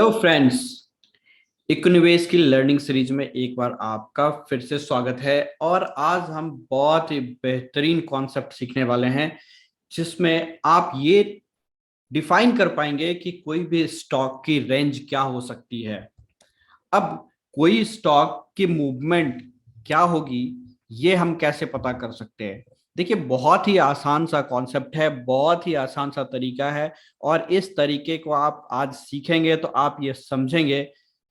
Hello friends. Economics की learning series में एक बार आपका फिर से स्वागत है। और आज हम बहुत ही बेहतरीन कॉन्सेप्ट सीखने वाले हैं जिसमें आप ये डिफाइन कर पाएंगे कि कोई भी स्टॉक की रेंज क्या हो सकती है। अब कोई स्टॉक की मूवमेंट क्या होगी, ये हम कैसे पता कर सकते हैं। देखिए, बहुत ही आसान सा कॉन्सेप्ट है, बहुत ही आसान सा तरीका है। और इस तरीके को आप आज सीखेंगे तो आप ये समझेंगे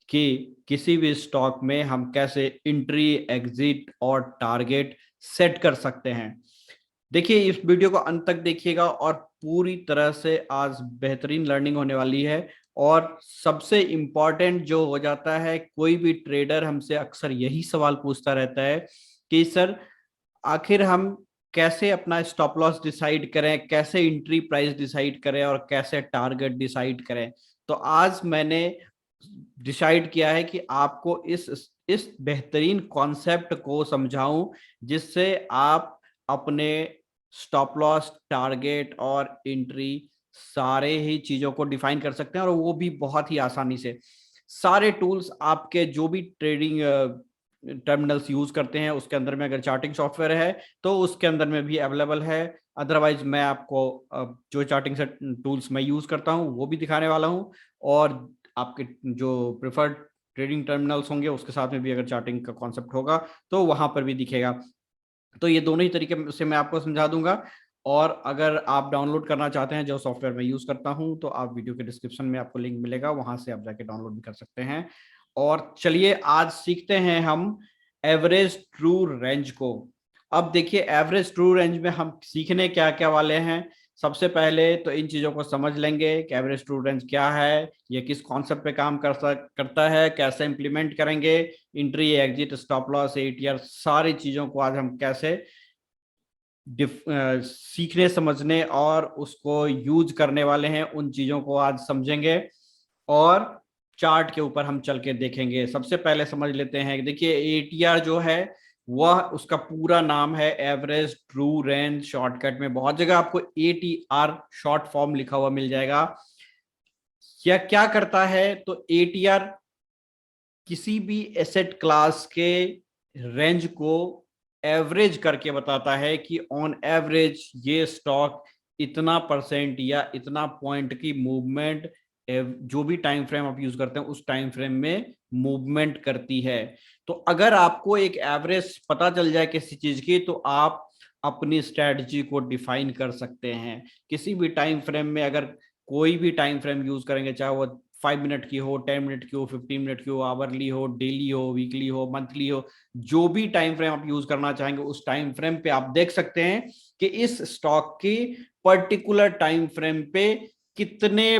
कि किसी भी स्टॉक में हम कैसे एंट्री, एग्जिट और टारगेट सेट कर सकते हैं। देखिए, इस वीडियो को अंत तक देखिएगा और पूरी तरह से आज बेहतरीन लर्निंग होने वाली है। और सबसे इम्पॉर्टेंट जो हो जाता है, कोई भी ट्रेडर हमसे अक्सर यही सवाल पूछता रहता है कि सर, आखिर हम कैसे अपना स्टॉप लॉस डिसाइड करें, कैसे एंट्री प्राइस डिसाइड करें और कैसे टारगेट डिसाइड करें। तो आज मैंने डिसाइड किया है कि आपको इस बेहतरीन कॉन्सेप्ट को समझाऊं जिससे आप अपने स्टॉप लॉस, टारगेट और एंट्री सारे ही चीजों को डिफाइन कर सकते हैं, और वो भी बहुत ही आसानी से। सारे टूल्स आपके जो भी ट्रेडिंग टर्मिनल्स यूज करते हैं उसके अंदर में, अगर चार्टिंग सॉफ्टवेयर है तो उसके अंदर में भी अवेलेबल है। अदरवाइज मैं आपको जो चार्टिंग से टूल्स मैं यूज करता हूँ वो भी दिखाने वाला हूँ। और आपके जो प्रिफर्ड ट्रेडिंग टर्मिनल्स होंगे उसके साथ में भी अगर चार्टिंग का कॉन्सेप्ट होगा तो वहां पर भी दिखेगा। तो ये दोनों ही तरीके से मैं आपको समझा दूंगा। और अगर आप डाउनलोड करना चाहते हैं जो सॉफ्टवेयर मैं यूज करता हूं तो आप वीडियो के डिस्क्रिप्शन में आपको लिंक मिलेगा, वहां से आप जाके डाउनलोड भी कर सकते हैं। और चलिए आज सीखते हैं हम एवरेज ट्रू रेंज को। अब देखिए, एवरेज ट्रू रेंज में हम सीखने क्या क्या वाले हैं। सबसे पहले तो इन चीजों को समझ लेंगे कि एवरेज ट्रू रेंज क्या है, ये किस कॉन्सेप्ट पे काम करता है, कैसे इंप्लीमेंट करेंगे, entry, exit, stop loss, ATR, सारी चीजों को आज हम कैसे सीखने, समझने और उसको यूज करने वाले हैं, उन चीजों को आज समझेंगे। और चार्ट के ऊपर हम चल के देखेंगे। सबसे पहले समझ लेते हैं। देखिए, एटीआर जो है वह, उसका पूरा नाम है एवरेज ट्रू रेंज। शॉर्टकट में बहुत जगह आपको एटीआर शॉर्ट फॉर्म लिखा हुआ मिल जाएगा। यह क्या करता है, तो एटीआर किसी भी एसेट क्लास के रेंज को एवरेज करके बताता है कि ऑन एवरेज ये स्टॉक इतना परसेंट या इतना पॉइंट की मूवमेंट जो भी टाइम फ्रेम आप यूज करते हैं उस टाइम फ्रेम में मूवमेंट करती है। तो अगर आपको एक एवरेज पता चल जाए किसी चीज की तो आप अपनी स्ट्रेटजी को डिफाइन कर सकते हैं। किसी भी टाइम फ्रेम में अगर कोई भी टाइम फ्रेम यूज करेंगे, चाहे वो 5 मिनट की हो, 10 मिनट की हो, 15 मिनट की हो, आवरली हो, डेली हो, वीकली हो, मंथली हो, जो भी टाइम फ्रेम आप यूज करना चाहेंगे उस टाइम फ्रेम पे आप देख सकते हैं कि इस स्टॉक की पर्टिकुलर टाइम फ्रेम पे कितने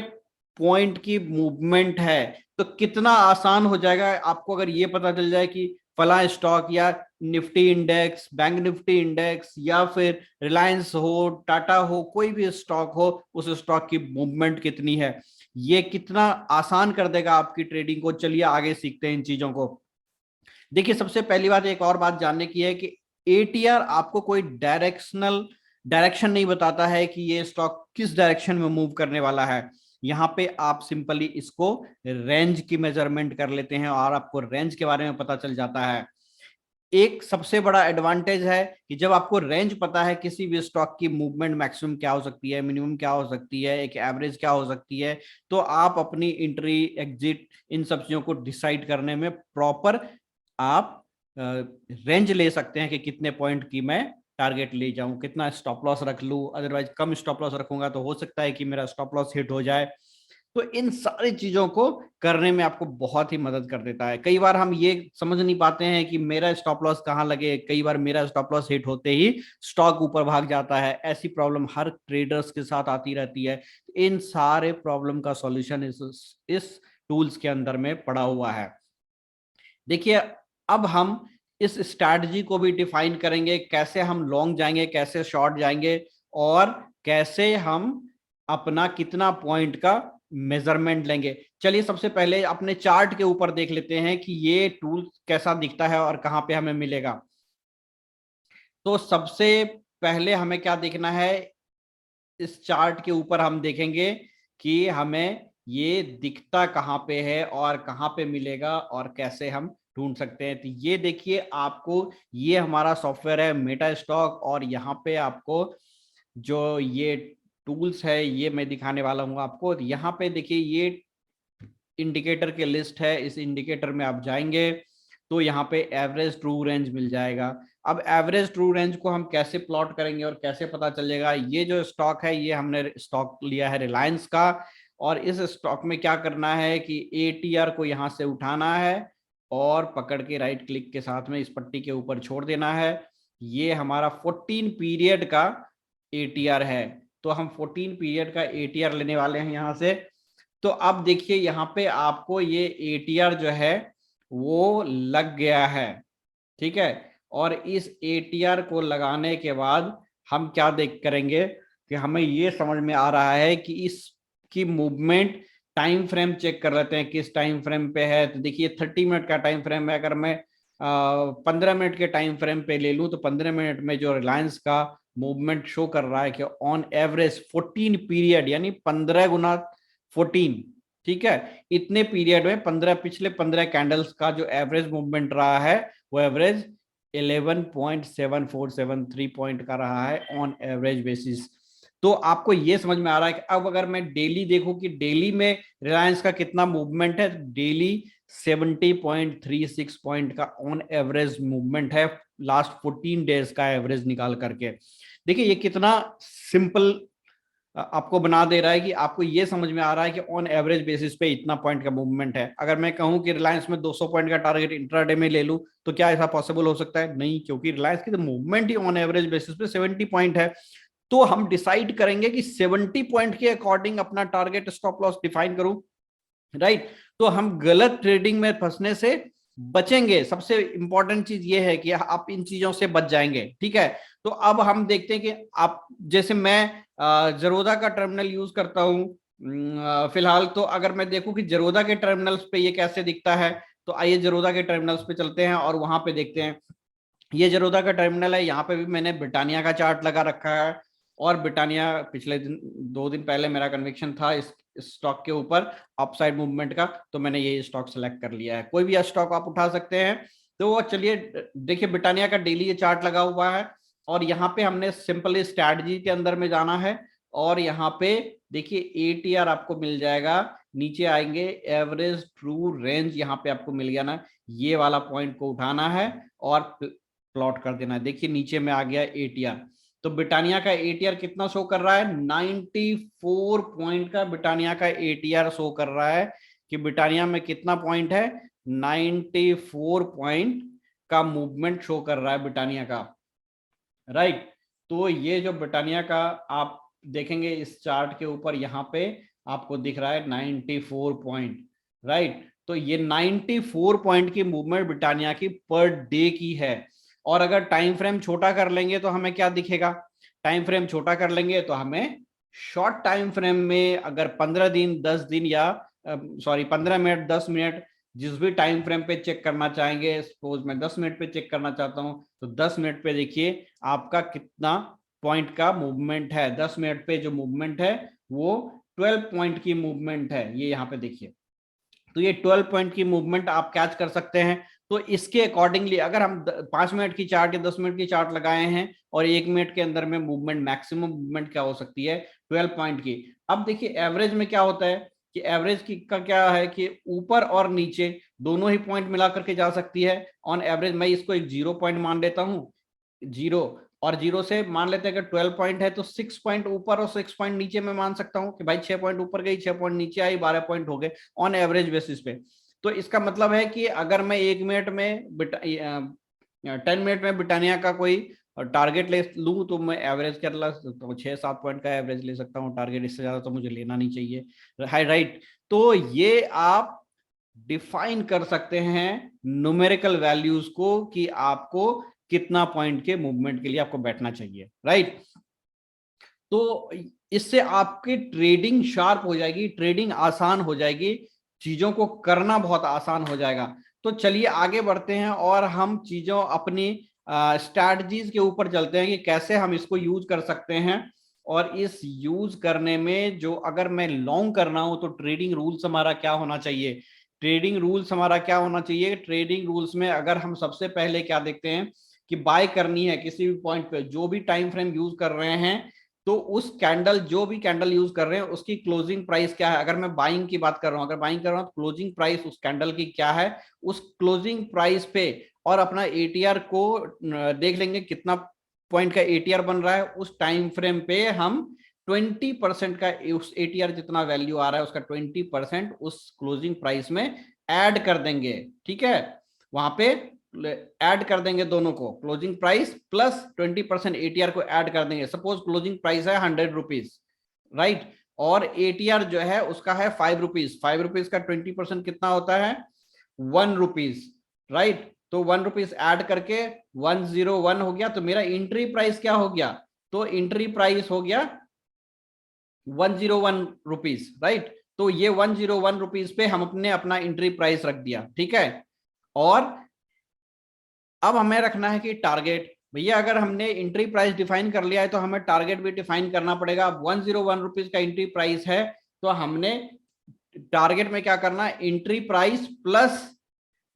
पॉइंट की मूवमेंट है। तो कितना आसान हो जाएगा आपको अगर ये पता चल जाए कि फला स्टॉक या Nifty index, bank Nifty index या फिर रिलायंस हो, टाटा हो, कोई भी स्टॉक हो, उस स्टॉक की मूवमेंट कितनी है। ये कितना आसान कर देगा आपकी ट्रेडिंग को। चलिए आगे सीखते हैं इन चीजों को। देखिए, सबसे पहली बात, एक और बात जानने की है कि एटीआर आपको कोई डायरेक्शन नहीं बताता है कि ये स्टॉक किस डायरेक्शन में मूव करने वाला है। यहां पे आप सिंपली इसको रेंज की मेजरमेंट कर लेते हैं और आपको रेंज के बारे में पता चल जाता है। एक सबसे बड़ा एडवांटेज है कि जब आपको रेंज पता है किसी भी स्टॉक की मूवमेंट मैक्सिमम क्या हो सकती है, मिनिमम क्या हो सकती है, एक एवरेज क्या हो सकती है, तो आप अपनी एंट्री, एग्जिट, इन सब चीजों को डिसाइड करने में प्रॉपर आप रेंज ले सकते हैं कि कितने पॉइंट की मैं टारगेट ले जाऊं, कितना स्टॉप लॉस रख लूं। अदरवाइज कम स्टॉप लॉस रखूंगा तो हो सकता है कि मेरा स्टॉप लॉस हिट हो जाए। तो इन सारी चीजों को करने में आपको बहुत ही मदद कर देता है। कई बार हम ये समझ नहीं पाते हैं कि मेरा स्टॉप लॉस कहाँ लगे। कई बार मेरा स्टॉप लॉस हिट होते ही स्टॉक ऊपर भाग जाता है। ऐसी प्रॉब्लम हर ट्रेडर्स के साथ आती रहती है। इन सारे प्रॉब्लम का सॉल्यूशन इस टूल्स के अंदर में पड़ा हुआ है। देखिए, अब हम इस स्ट्रैटेजी को भी डिफाइन करेंगे, कैसे हम लॉन्ग जाएंगे, कैसे शॉर्ट जाएंगे और कैसे हम अपना कितना पॉइंट का मेजरमेंट लेंगे। चलिए सबसे पहले अपने चार्ट के ऊपर देख लेते हैं कि ये टूल कैसा दिखता है और कहां पे हमें मिलेगा। तो सबसे पहले हमें क्या देखना है, इस चार्ट के ऊपर हम देखेंगे कि हमें ये दिखता कहाँ पे है और कहाँ पे मिलेगा और कैसे हम ढूंढ सकते हैं। तो ये देखिए आपको, ये हमारा सॉफ्टवेयर है मेटा स्टॉक, और यहाँ पे आपको जो ये टूल्स है ये मैं दिखाने वाला हूँ आपको। यहाँ पे देखिए ये इंडिकेटर के लिस्ट है, इस इंडिकेटर में आप जाएंगे तो यहाँ पे एवरेज ट्रू रेंज मिल जाएगा। अब एवरेज ट्रू रेंज को हम कैसे प्लॉट करेंगे और कैसे पता चलेगा? ये जो स्टॉक है, ये हमने स्टॉक लिया है रिलायंस का, और इस स्टॉक में क्या करना है कि एटीआर को यहाँ से उठाना है और पकड़ के राइट क्लिक के साथ में इस पट्टी के ऊपर छोड़ देना है। ये हमारा 14 पीरियड का एटीआर है, तो हम 14 पीरियड का एटीआर लेने वाले हैं यहाँ से। तो अब देखिए यहाँ पे आपको ये एटीआर जो है वो लग गया है, ठीक है। और इस एटीआर को लगाने के बाद हम क्या देख करेंगे कि हमें ये समझ में आ रहा है कि इसकी मूवमेंट, टाइम फ्रेम चेक कर लेते हैं किस टाइम फ्रेम पे है। तो देखिए 30 मिनट का टाइम फ्रेम है, अगर मैं 15 मिनट के टाइम फ्रेम पे ले लूं तो 15 मिनट में जो रिलायंस का मूवमेंट शो कर रहा है कि ऑन एवरेज 14 पीरियड यानी 15 गुना 14, ठीक है, इतने पीरियड में 15 पिछले 15 कैंडल्स का जो एवरेज मूवमेंट रहा है वो एवरेज 11.7473 पॉइंट का रहा है ऑन एवरेज बेसिस। तो आपको ये समझ में आ रहा है कि अब अगर मैं डेली देखूं कि डेली में रिलायंस का कितना मूवमेंट है, डेली 70.36 पॉइंट का ऑन एवरेज मूवमेंट है लास्ट 14 डेज का एवरेज निकाल करके। देखिए ये कितना सिंपल आपको बना दे रहा है कि आपको ये समझ में आ रहा है कि ऑन एवरेज बेसिस पे इतना पॉइंट का मूवमेंट है। अगर मैं कहूं कि रिलायंस में 200 पॉइंट का टारगेट इंट्राडे में ले लूं तो क्या ऐसा पॉसिबल हो सकता है? नहीं, क्योंकि रिलायंस की तो movement he on average basis पे 70 पॉइंट है। तो हम डिसाइड करेंगे कि 70 पॉइंट के अकॉर्डिंग अपना टारगेट स्टॉप लॉस डिफाइन करूं, राइट। तो हम गलत ट्रेडिंग में फंसने से बचेंगे। सबसे इंपॉर्टेंट चीज ये है कि आप इन चीजों से बच जाएंगे, ठीक है। तो अब हम देखते हैं कि आप, जैसे मैं जरोदा का टर्मिनल यूज करता हूं फिलहाल, तो अगर मैं देखूं कि जरोदा के टर्मिनल्स पे ये कैसे दिखता है, तो आइए जरोदा के टर्मिनल्स पे चलते हैं और वहां पे देखते हैं। ये जरोदा का टर्मिनल है, यहाँ पे भी मैंने ब्रिटानिया का चार्ट लगा रखा है, और ब्रिटानिया पिछले दिन 2 दिन पहले मेरा कन्विक्शन था इस स्टॉक के ऊपर अपसाइड मूवमेंट का, तो मैंने ये स्टॉक सेलेक्ट कर लिया है। कोई भी स्टॉक आप उठा सकते हैं। तो चलिए देखिए ब्रिटानिया का डेली ये चार्ट लगा हुआ है, और यहाँ पे हमने सिंपली स्ट्रैटेजी के अंदर में जाना है, और यहाँ पे देखिए एटीआर आपको मिल जाएगा। नीचे आएंगे एवरेज ट्रू रेंज, यहाँ पे आपको मिल गया ना, ये वाला पॉइंट को उठाना है और प्लॉट कर देना है। देखिए नीचे में आ गया एटीआर। तो ब्रिटानिया का एटीआर कितना शो कर रहा है? 94 पॉइंट का ब्रिटानिया का एटीआर शो कर रहा है कि ब्रिटानिया में कितना पॉइंट है? 94 पॉइंट का मूवमेंट शो कर रहा है ब्रिटानिया का, राइट। तो ये जो ब्रिटानिया का आप देखेंगे इस चार्ट के ऊपर, यहाँ पे आपको दिख रहा है 94 पॉइंट, राइट। तो ये 94 पॉइंट की मूवमेंट ब्रिटानिया की पर डे की है। और अगर टाइम फ्रेम छोटा कर लेंगे तो हमें क्या दिखेगा? टाइम फ्रेम छोटा कर लेंगे तो हमें शॉर्ट टाइम फ्रेम में अगर 15 दिन 10 दिन या 15 मिनट 10 मिनट जिस भी टाइम फ्रेम पे चेक करना चाहेंगे, सपोज मैं 10 मिनट पे चेक करना चाहता हूं तो 10 मिनट पे देखिए आपका कितना पॉइंट का मूवमेंट है। 10 मिनट पे जो मूवमेंट है वो 12 पॉइंट की मूवमेंट है, ये यहाँ पे देखिए। तो ये 12 पॉइंट की मूवमेंट आप कैच कर सकते हैं। तो इसके अकॉर्डिंगली अगर हम 5 मिनट की चार्ट या 10 मिनट की चार्ट लगाए हैं और 1 मिनट के अंदर में मूवमेंट, मैक्सिमम मूवमेंट क्या हो सकती है? 12 पॉइंट की। अब देखिए एवरेज में क्या होता है कि एवरेज की का क्या है कि ऊपर और नीचे दोनों ही पॉइंट मिला करके जा सकती है ऑन एवरेज। मैं इसको एक 0 पॉइंट मान लेता हूं, 0, और 0 से मान लेते हैं कि 12 पॉइंट है तो 6 पॉइंट ऊपर और 6 पॉइंट नीचे में मान सकता हूं कि भाई 6 पॉइंट ऊपर गई 6 पॉइंट नीचे आई 12 पॉइंट हो गए ऑन एवरेज बेसिस पे। तो इसका मतलब है कि अगर मैं 1 मिनट में 10 मिनट में ब्रिटानिया का कोई टारगेट ले लूं तो मैं एवरेज कर ला सकता हूँ, 6-7 पॉइंट का एवरेज ले सकता हूँ टारगेट, इससे ज्यादा तो मुझे लेना नहीं चाहिए, हाई राइट। तो ये आप डिफाइन कर सकते हैं न्यूमेरिकल वैल्यूज को कि आपको कितना पॉइंट के मूवमेंट के लिए आपको बैठना चाहिए, राइट। तो इससे आपकी ट्रेडिंग शार्प हो जाएगी, ट्रेडिंग आसान हो जाएगी, चीजों को करना बहुत आसान हो जाएगा। तो चलिए आगे बढ़ते हैं और हम चीजों अपनी स्ट्रैटेजीज के ऊपर चलते हैं कि कैसे हम इसको यूज कर सकते हैं। और इस यूज करने में जो अगर मैं लॉन्ग कर रहा हूं तो ट्रेडिंग रूल्स हमारा क्या होना चाहिए, ट्रेडिंग रूल्स हमारा क्या होना चाहिए, ट्रेडिंग रूल्स में अगर हम सबसे पहले क्या देखते हैं कि बाय करनी है किसी भी पॉइंट पे, जो भी टाइम फ्रेम यूज कर रहे हैं, तो उस कैंडल, जो भी कैंडल यूज कर रहे हैं उसकी क्लोजिंग प्राइस क्या है। अगर मैं बाइंग की बात कर रहा हूं, अगर बाइंग कर रहा हूं तो क्लोजिंग प्राइस उस कैंडल की क्या है, उस क्लोजिंग प्राइस पे और अपना एटीआर को देख लेंगे कितना पॉइंट का एटीआर बन रहा है। उस टाइम फ्रेम पे हम 20% का, उस एटीआर जितना वैल्यू आ रहा है उसका 20% उस क्लोजिंग प्राइस में ऐड कर देंगे। ठीक है, वहां पे ऐड कर देंगे दोनों को, क्लोजिंग प्राइस प्लस 20% एटीआर को ऐड कर देंगे। सपोज क्लोजिंग प्राइस है 100 रुपीज, राइट, और एटीआर जो है उसका है 5 रुपीज। 5 रुपीज का 20% कितना होता है, 1 रुपीज, राइट। तो 1 रुपीज ऐड करके 101 हो गया। तो मेरा एंट्री प्राइस क्या हो गया, तो एंट्री प्राइस हो गया 101 रुपीज, राइट। तो ये 101 रुपीज पे हम अपने अपना एंट्री प्राइस रख दिया। ठीक है, और अब हमें रखना है कि टारगेट, भैया अगर हमने एंट्री प्राइस डिफाइन कर लिया है तो हमें टारगेट भी डिफाइन करना पड़ेगा। अब 101 रुपीज का एंट्री प्राइस है तो हमने टारगेट में क्या करना है, एंट्री प्राइस प्लस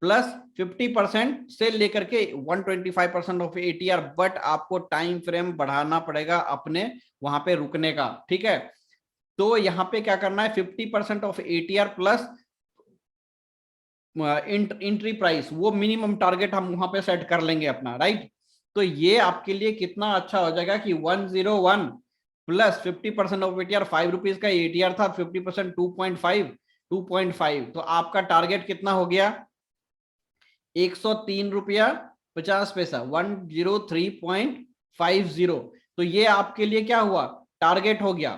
प्लस 50% से लेकर के 125% ऑफ एटीआर, बट आपको टाइम फ्रेम बढ़ाना पड़ेगा अपने वहां पे रुकने का। ठीक है, तो यहां पे क्या करना है, 50% of ATR plus entry price, वो मिनिमम टारगेट हम वहां पे सेट कर लेंगे अपना, राइट। तो ये आपके लिए कितना अच्छा हो जाएगा कि 101 प्लस 50% ऑफ एटीआर, 5 रुपीज का एटीआर था, 50% 2.5, तो आपका टारगेट कितना हो गया, 103 रुपया 50 पैसा, 103.50। तो ये आपके लिए क्या हुआ, टारगेट हो गया।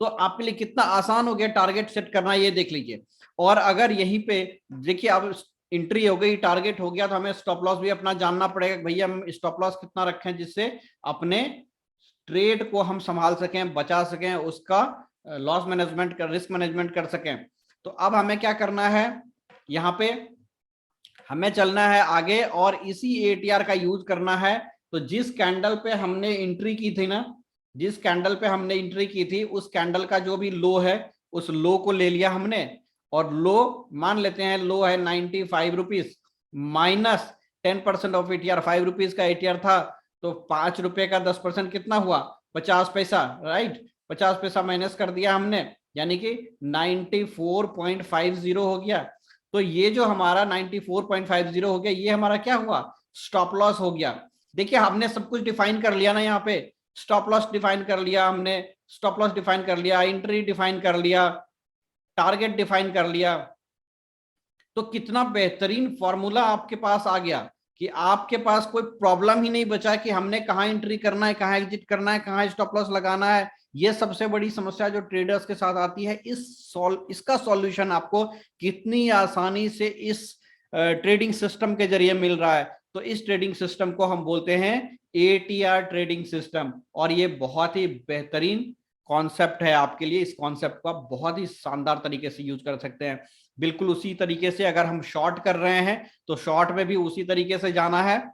तो आपके लिए कितना आसान हो गया टारगेट सेट करना, ये देख लीजिए। और अगर यहीं पे देखिए, अब एंट्री हो गई, टारगेट हो गया, तो हमें स्टॉप लॉस भी अपना जानना पड़ेगा। भैया हम स्टॉप लॉस कितना रखें जिससे अपने ट्रेड को हम संभाल सकें, बचा सकें, उसका लॉस मैनेजमेंट कर, रिस्क मैनेजमेंट कर सकें। तो अब हमें क्या करना है, यहाँ पे हमें चलना है आगे और इसी एटीआर का यूज करना है। तो जिस कैंडल पे हमने एंट्री की थी ना, जिस कैंडल पे हमने एंट्री की थी, उस कैंडल का जो भी लो है, उस लो को ले लिया हमने, और लो मान लेते हैं लो है 95 rupees, minus 10% of ATR, 5 rupees का एटीआर था, तो 5 रुपए का 10% कितना हुआ, 50 पैसा, राइट। 50 पैसा माइनस कर दिया हमने, यानी कि 94.50 हो गया। तो ये जो हमारा 94.50 हो गया, ये हमारा क्या हुआ, स्टॉप लॉस हो गया। देखिए हमने सब कुछ डिफाइन कर लिया ना, यहाँ पे स्टॉप लॉस डिफाइन कर लिया हमने, स्टॉप लॉस डिफाइन कर लिया, एंट्री डिफाइन कर लिया, टारगेट डिफाइन कर लिया। तो कितना बेहतरीन फॉर्मूला आपके पास आ गया कि आपके पास कोई प्रॉब्लम ही नहीं बचा कि हमने कहाँ एंट्री करना है, कहाँ एग्जिट करना है, कहाँ स्टॉप लॉस लगाना है। ये सबसे बड़ी समस्या जो ट्रेडर्स के साथ आती है, इसका सॉल्यूशन आपको कितनी आसानी से इस ट्रेडिंग सिस्टम के जरिए मिल रहा है। तो इस ट्रेडिंग सिस्टम को हम बोलते हैं एटीआर ट्रेडिंग सिस्टम, और ये बहुत ही बेहतरीन कॉन्सेप्ट है आपके लिए। इस कॉन्सेप्ट को आप बहुत ही शानदार तरीके से यूज कर सकते हैं। बिल्कुल उसी तरीके से अगर हम शॉर्ट कर रहे हैं तो शॉर्ट में भी उसी तरीके से जाना है,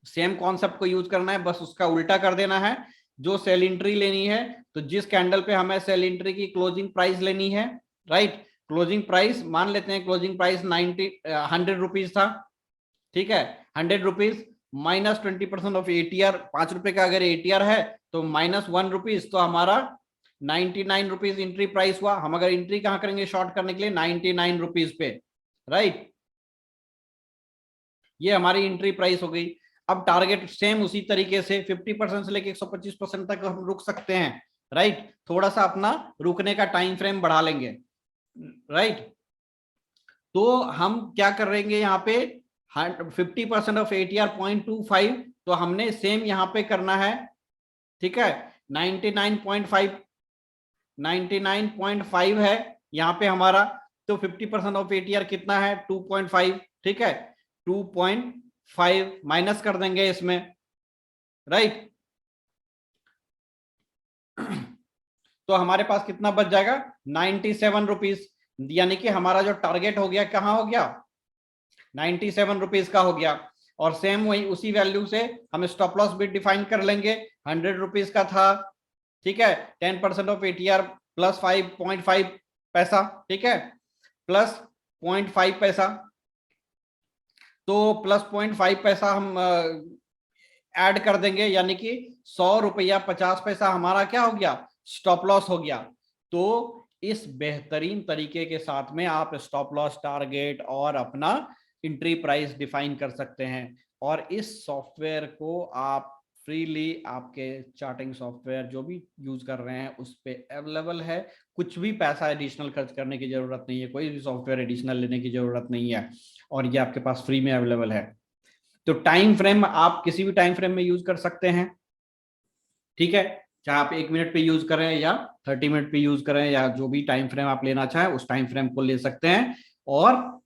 सेम कॉन्सेप्ट को यूज करना है, बस उसका उल्टा कर देना है। जो सेल एंट्री लेनी है, तो जिस कैंडल पे हमें सेल एंट्री की क्लोजिंग प्राइस लेनी है, राइट, क्लोजिंग प्राइस मान लेते हैं, क्लोजिंग प्राइस 100 रुपीज था, ठीक है, 100 रुपीज माइनस 20% ऑफ एटीआर, 5 रुपए का अगर एटीआर है तो माइनस 1 रुपीज, तो हमारा 99 रुपीज एंट्री प्राइस हुआ। हम अगर एंट्री कहां करेंगे शॉर्ट करने के लिए, 99 रुपीज पे, राइट, ये हमारी एंट्री प्राइस हो गई। अब टारगेट सेम उसी तरीके से 50% से लेके 125% तक हम रुक सकते हैं, राइट। थोड़ा सा अपना रुकने का टाइम फ्रेम बढ़ा लेंगे, राइट। तो हम क्या करेंगे यहाँ पे, 50% ऑफ एटीआर 0.25, तो हमने सेम यहाँ पे करना है, ठीक है। 99.5 है यहाँ पे हमारा, तो 50% ऑफ एटीआर कितना है, 2.5, ठीक है, 2.5 माइनस कर देंगे इसमें, राइट। तो हमारे पास कितना बच जाएगा, 97 रुपीज, यानी कि हमारा जो टारगेट हो गया कहाँ हो गया, 97 रुपीज का हो गया। और सेम वही उसी वैल्यू से हम स्टॉप लॉस भी डिफाइन कर लेंगे। 100 रुपीज का था, ठीक है, 10% ऑफ एटीआर प्लस 5.5 पैसा, ठीक है, प्लस 0.5 पैसा, तो प्लस 0.5 पैसा हम ऐड कर देंगे, यानी कि 100 रुपया 50 पैसा हमारा क्या हो गया, स्टॉप लॉस हो गया। तो इस बेहतरीन तरीके के साथ में आप स्टॉप लॉस, टारगेट और अपना एंट्री प्राइस डिफाइन कर सकते हैं। और इस सॉफ्टवेयर को आप फ्रीली आपके चार्टिंग सॉफ्टवेयर जो भी यूज कर रहे हैं उस पर अवेलेबल है। कुछ भी पैसा एडिशनल खर्च करने की जरूरत नहीं है, कोई भी सॉफ्टवेयर एडिशनल लेने की जरूरत नहीं है, और ये आपके पास फ्री में अवेलेबल है। तो टाइम फ्रेम आप किसी भी टाइम फ्रेम में यूज कर सकते हैं, ठीक है, चाहे आप 1 मिनट पे यूज करें या 30 मिनट पे यूज करें, या जो भी टाइम फ्रेम आप लेना चाहें उस टाइम फ्रेम को ले सकते हैं। और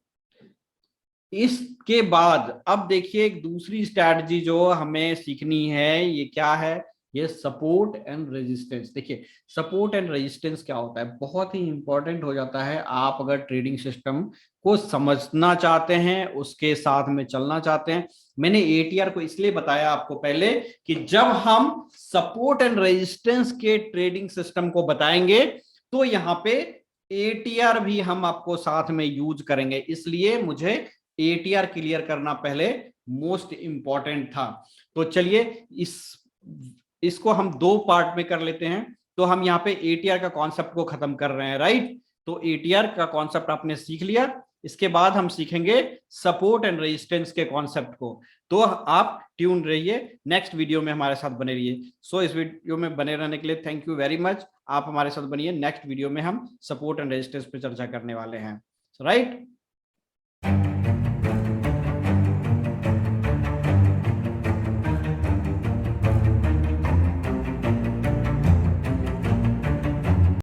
इसके बाद अब देखिए एक दूसरी स्ट्रैटेजी जो हमें सीखनी है, ये क्या है, ये सपोर्ट एंड रेजिस्टेंस। देखिए सपोर्ट एंड रेजिस्टेंस क्या होता है, बहुत ही इंपॉर्टेंट हो जाता है। आप अगर ट्रेडिंग सिस्टम को समझना चाहते हैं, उसके साथ में चलना चाहते हैं, मैंने एटीआर को इसलिए बताया आपको पहले कि जब हम सपोर्ट एंड रेजिस्टेंस के ट्रेडिंग सिस्टम को बताएंगे तो यहाँ पे एटीआर भी हम आपको साथ में यूज करेंगे, इसलिए मुझे एटीआर क्लियर करना पहले मोस्ट इंपॉर्टेंट था। तो चलिए इसको हम 2 पार्ट में कर लेते हैं। तो हम यहाँ पे एटीआर का कॉन्सेप्ट को खत्म कर रहे हैं, राइट। तो एटीआर का कॉन्सेप्ट आपने सीख लिया, इसके बाद हम सीखेंगे सपोर्ट एंड रेजिस्टेंस के कॉन्सेप्ट को। तो आप ट्यून रहिए, नेक्स्ट वीडियो में हमारे साथ बने रहिए। सो इस वीडियो में बने रहने के लिए थैंक यू वेरी मच। आप हमारे साथ बनिए, नेक्स्ट वीडियो में हम सपोर्ट एंड रेजिस्टेंस पे चर्चा करने वाले हैं, राइट।